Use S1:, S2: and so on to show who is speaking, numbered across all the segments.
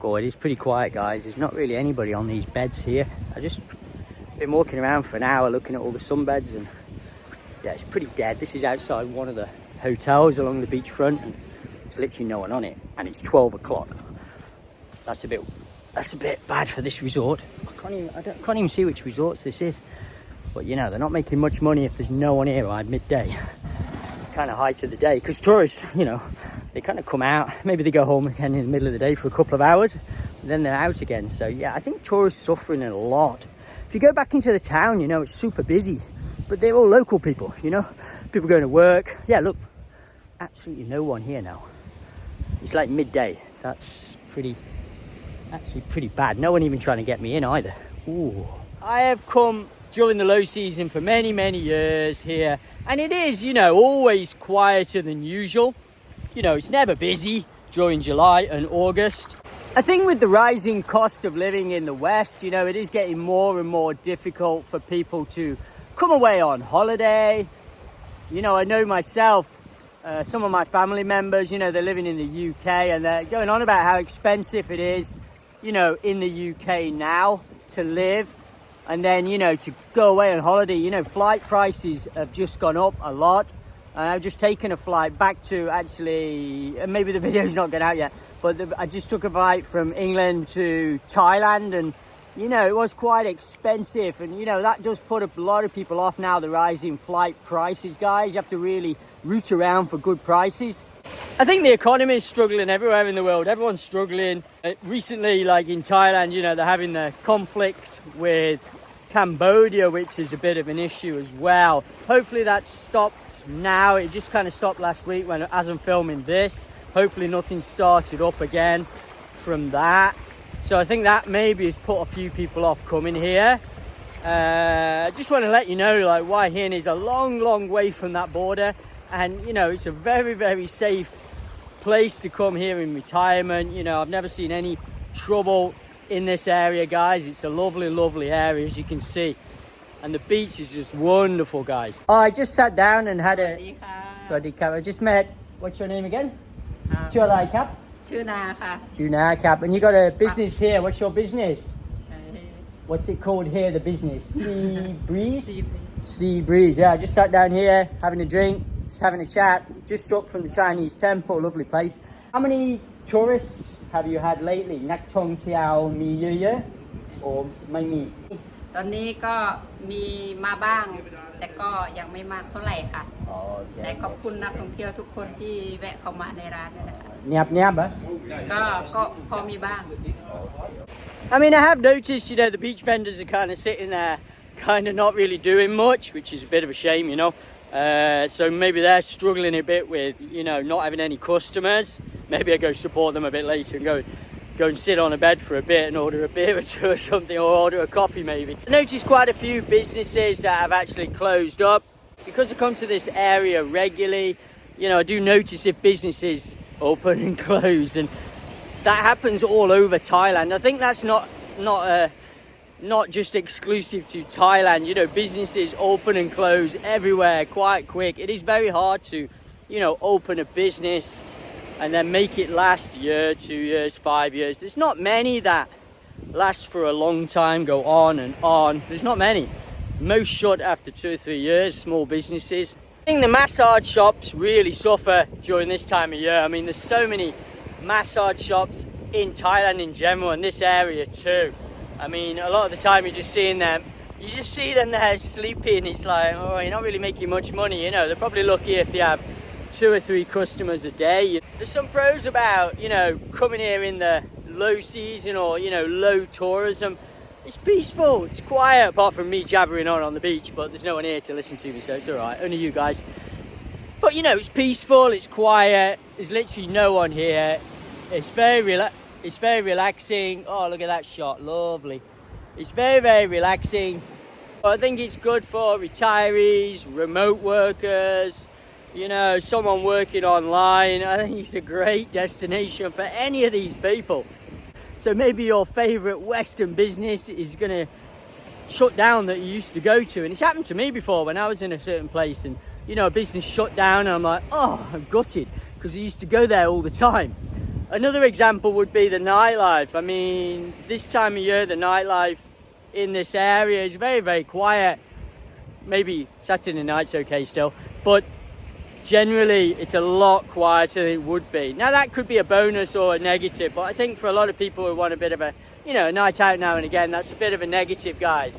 S1: Oh, it is pretty quiet, guys. There's not really anybody on these beds here. I just been walking around for an hour looking at all the sunbeds, and yeah, it's pretty dead. This is outside one of the hotels along the beachfront, and there's literally no one on it, and it's 12 o'clock. That's a bit bad for this resort. I can't even see which resorts this is, but you know, they're not making much money if there's no one here at midday. It's kind of height of the day, because tourists, you know, they kind of come out, maybe they go home again in the middle of the day for a couple of hours, and then they're out again. So yeah, I think tourists suffering a lot. If you go back into the town, you know, it's super busy, but they're all local people, you know, people going to work. Yeah, look, absolutely no one here now. It's like midday. That's actually pretty bad. No one even trying to get me in either. Ooh. I have come during the low season for many years here, and it is, you know, always quieter than usual. You know, it's never busy during July and August. I think with the rising cost of living in the West, you know, it is getting more and more difficult for people to come away on holiday. You know, I know myself, some of my family members, you know, they're living in the UK, and they're going on about how expensive it is, you know, in the UK now to live. And then, you know, to go away on holiday, you know, flight prices have just gone up a lot. And I've just taken a flight back to, actually, maybe the video's not gone out yet, but I just took a flight from England to Thailand, and, you know, it was quite expensive. And, you know, that does put a lot of people off now, the rising flight prices, guys. You have to really root around for good prices. I think the economy is struggling everywhere in the world. Everyone's struggling. Recently, like in Thailand, you know, they're having the conflict with Cambodia, which is a bit of an issue as well. Hopefully that's stopped now. It just kind of stopped last week as I'm filming this. Hopefully nothing started up again from that. So I think that maybe has put a few people off coming here. I just want to let you know, like, Hua Hin is a long way from that border. And, you know, it's a very safe place to come here in retirement. You know, I've never seen any trouble in this area, guys. It's a lovely area, as you can see. And the beach is just wonderful, guys. Oh, I just sat down and had a... Sawasdee Kap. I just met... What's your name again? Chulai Kap? Chuna Kap. And you got a business here. What's your business? What's it called here, the business? Sea Breeze? Sea Breeze, yeah. I just sat down here, having a drink, just having a chat. Just up from the Chinese temple. Lovely place. How many tourists have you had lately? Nak Chong Tiao Mi Yu or Mai Mi?
S2: ตอนนี้ก็มีมาบ้างแต่ก็ยังไม่มากเท่าไหร่ค่ะแต่ขอบคุณนักท่องเที่ยวทุกคนที่แวะเข้ามาในร้านด้วยนะคะเงียบ ก็พอมีบ้าง
S1: I mean, I have noticed, you know, the beach vendors are kind of sitting there, kind of not really doing much, which is a bit of a shame, you know. So maybe they're struggling a bit with, you know, not having any customers. Maybe I go support them a bit later and go and sit on a bed for a bit and order a beer or two or something, or order a coffee maybe. I noticed quite a few businesses that have actually closed up. Because I come to this area regularly, you know, I do notice if businesses open and close, and that happens all over Thailand. I think that's not just exclusive to Thailand. You know, businesses open and close everywhere quite quick. It is very hard to, you know, open a business and then make it last year, 2 years, 5 years. There's not many that last for a long time, go on and on. There's not many. Most shut after 2 or 3 years, small businesses. I think the massage shops really suffer during this time of year. I mean, there's so many massage shops in Thailand in general, and this area too. I mean, a lot of the time you just see them there sleeping. It's like, oh, you're not really making much money, you know. They're probably lucky if they have 2 or 3 customers a day. There's some pros about, you know, coming here in the low season or, you know, low tourism. It's peaceful, it's quiet, apart from me jabbering on the beach, but there's no one here to listen to me, so it's all right, only you guys. But, you know, it's peaceful, it's quiet, there's literally no one here. It's very relaxing. Oh, look at that shot, lovely. It's very relaxing. But I think it's good for retirees, remote workers, you know, someone working online. I think it's a great destination for any of these people. So maybe your favorite Western business is going to shut down that you used to go to. And it's happened to me before when I was in a certain place and, you know, a business shut down and I'm like, oh, I'm gutted because I used to go there all the time. Another example would be the nightlife. I mean, this time of year, the nightlife in this area is very, very quiet. Maybe Saturday night's okay still, but generally it's a lot quieter than it would be. Now that could be a bonus or a negative, but I think for a lot of people who want a bit of a, you know, a night out now and again, that's a bit of a negative, guys.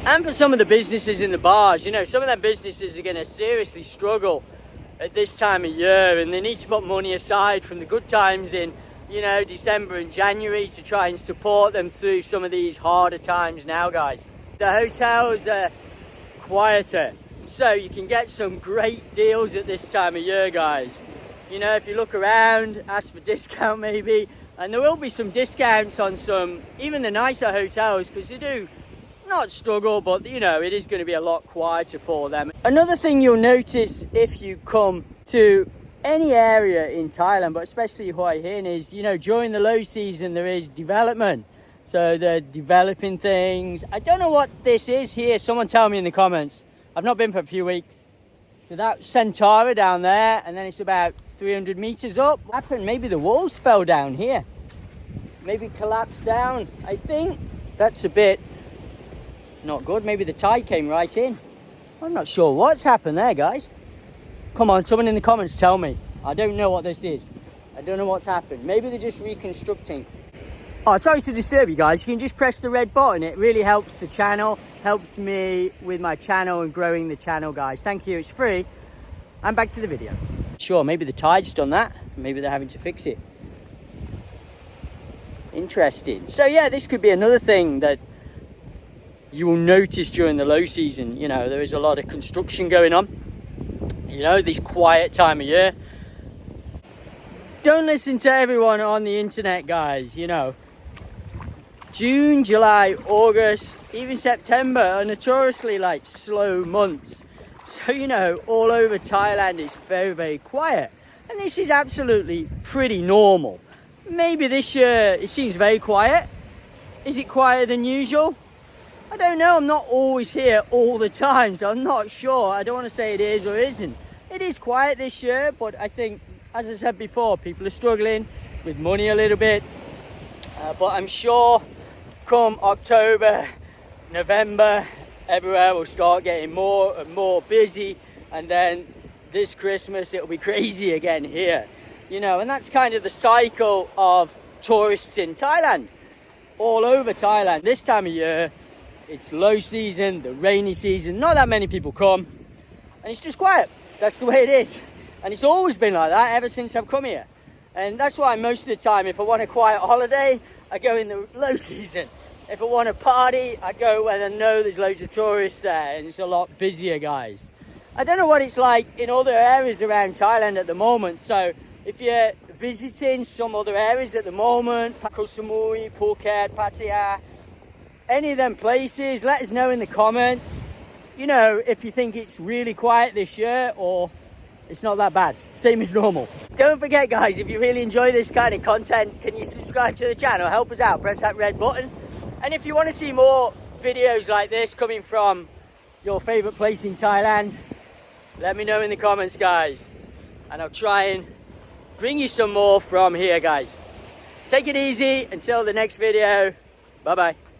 S1: And for some of the businesses in the bars, you know, some of them businesses are going to seriously struggle at this time of year, and they need to put money aside from the good times in, you know, December and January to try and support them through some of these harder times now, guys. The hotels are quieter, so you can get some great deals at this time of year, guys. You know, if you look around, ask for discount maybe, and there will be some discounts on some, even the nicer hotels, because they do not struggle, but you know, it is going to be a lot quieter for them. Another thing you'll notice if you come to any area in Thailand, but especially Hua Hin, is, you know, during the low season there is development. So they're developing things. I don't know what this is here. Someone tell me in the comments. I've not been for a few weeks. So that's Centaura down there, and then it's about 300 meters up. What happened? Maybe the walls fell down here. Maybe collapsed down. I think that's a bit not good. Maybe the tide came right in. I'm not sure what's happened there, guys. Come on, someone in the comments tell me. I don't know what this is. I don't know what's happened. Maybe they're just reconstructing. Oh, sorry to disturb you guys. You can just press the red button. It really helps the channel, helps me with my channel and growing the channel, guys. Thank you. It's free. And back to the video. Sure, maybe the tide's done that. Maybe they're having to fix it. Interesting. So yeah, this could be another thing that you will notice during the low season. You know, there is a lot of construction going on. You know, this quiet time of year. Don't listen to everyone on the internet, guys. You know, June, July, August, even September are notoriously like slow months. So, you know, all over Thailand it's very, very quiet. And this is absolutely pretty normal. Maybe this year it seems very quiet. Is it quieter than usual? I don't know. I'm not always here all the time, so I'm not sure. I don't want to say it is or isn't. It is quiet this year, but I think, as I said before, people are struggling with money a little bit. But I'm sure come October, November, everywhere will start getting more and more busy. And then this Christmas, it'll be crazy again here. You know, and that's kind of the cycle of tourists in Thailand. All over Thailand. This time of year, it's low season, the rainy season. Not that many people come. And it's just quiet. That's the way it is. And it's always been like that ever since I've come here. And that's why most of the time, if I want a quiet holiday, I go in the low season. If I want to party, I go when I know there's loads of tourists there and it's a lot busier, guys. I don't know what it's like in other areas around Thailand at the moment. So if you're visiting some other areas at the moment, Koh Samui, Phuket, Pattaya, any of them places, let us know in the comments. You know, if you think it's really quiet this year or it's not that bad, same as normal. Don't forget, guys, if you really enjoy this kind of content, can you subscribe to the channel? Help us out, press that red button. And if you want to see more videos like this coming from your favorite place in Thailand, let me know in the comments, guys, and I'll try and bring you some more from here, guys. Take it easy until the next video. Bye bye.